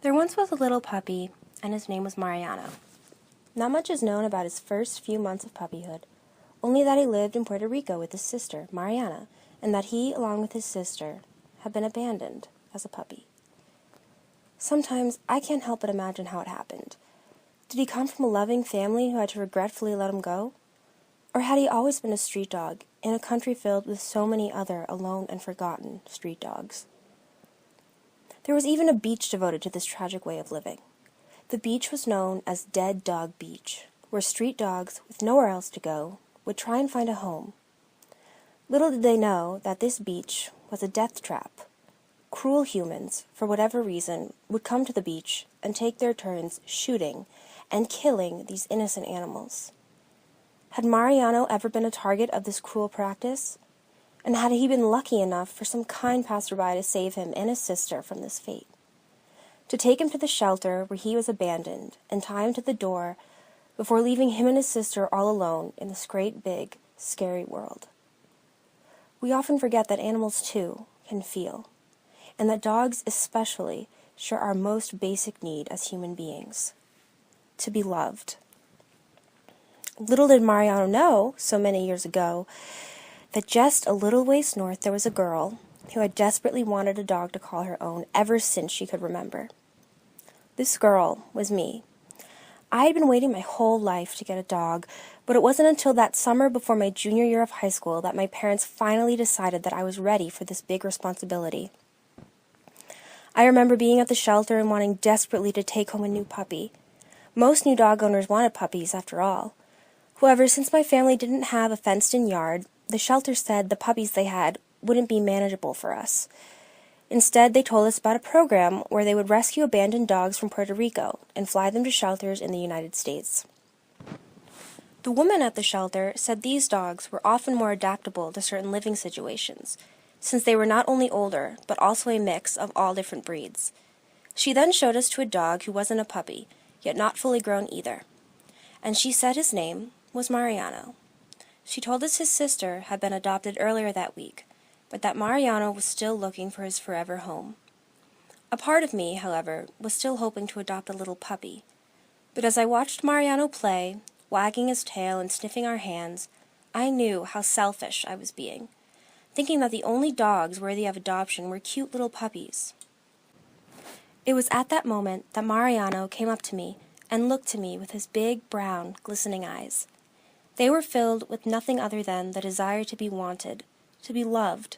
There once was a little puppy, and his name was Mariano. Not much is known about his first few months of puppyhood, only that he lived in Puerto Rico with his sister, Mariana, and that he, along with his sister, had been abandoned as a puppy. Sometimes I can't help but imagine how it happened. Did he come from a loving family who had to regretfully let him go? Or had he always been a street dog in a country filled with so many other alone and forgotten street dogs? There was even a beach devoted to this tragic way of living. The beach was known as Dead Dog Beach, where street dogs, with nowhere else to go, would try and find a home. Little did they know that this beach was a death trap. Cruel humans, for whatever reason, would come to the beach and take their turns shooting and killing these innocent animals. Had Mariano ever been a target of this cruel practice? And had he been lucky enough for some kind passerby to save him and his sister from this fate? To take him to the shelter where he was abandoned and tie him to the door before leaving him and his sister all alone in this great, big, scary world. We often forget that animals, too, can feel, and that dogs especially share our most basic need as human beings: to be loved. Little did Mariano know, so many years ago, that just a little ways north there was a girl who had desperately wanted a dog to call her own ever since she could remember. This girl was me. I had been waiting my whole life to get a dog, but it wasn't until that summer before my junior year of high school that my parents finally decided that I was ready for this big responsibility. I remember being at the shelter and wanting desperately to take home a new puppy. Most new dog owners wanted puppies, after all. However, since my family didn't have a fenced-in yard, the shelter said the puppies they had wouldn't be manageable for us. Instead, they told us about a program where they would rescue abandoned dogs from Puerto Rico and fly them to shelters in the United States. The woman at the shelter said these dogs were often more adaptable to certain living situations, since they were not only older, but also a mix of all different breeds. She then showed us to a dog who wasn't a puppy, yet not fully grown either. And she said his name was Mariano. She told us his sister had been adopted earlier that week, but that Mariano was still looking for his forever home. A part of me, however, was still hoping to adopt a little puppy. But as I watched Mariano play, wagging his tail and sniffing our hands, I knew how selfish I was being, thinking that the only dogs worthy of adoption were cute little puppies. It was at that moment that Mariano came up to me and looked to me with his big, brown, glistening eyes. They were filled with nothing other than the desire to be wanted, to be loved.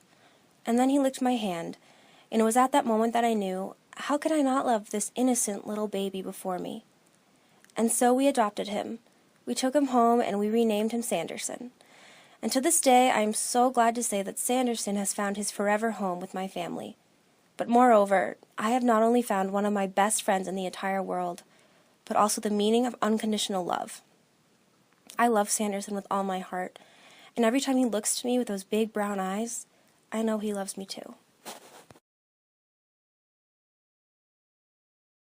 And then he licked my hand, and it was at that moment that I knew, how could I not love this innocent little baby before me? And so we adopted him. We took him home and we renamed him Sanderson. And to this day, I am so glad to say that Sanderson has found his forever home with my family. But moreover, I have not only found one of my best friends in the entire world, but also the meaning of unconditional love. I love Sanderson with all my heart, and every time he looks to me with those big brown eyes, I know he loves me too.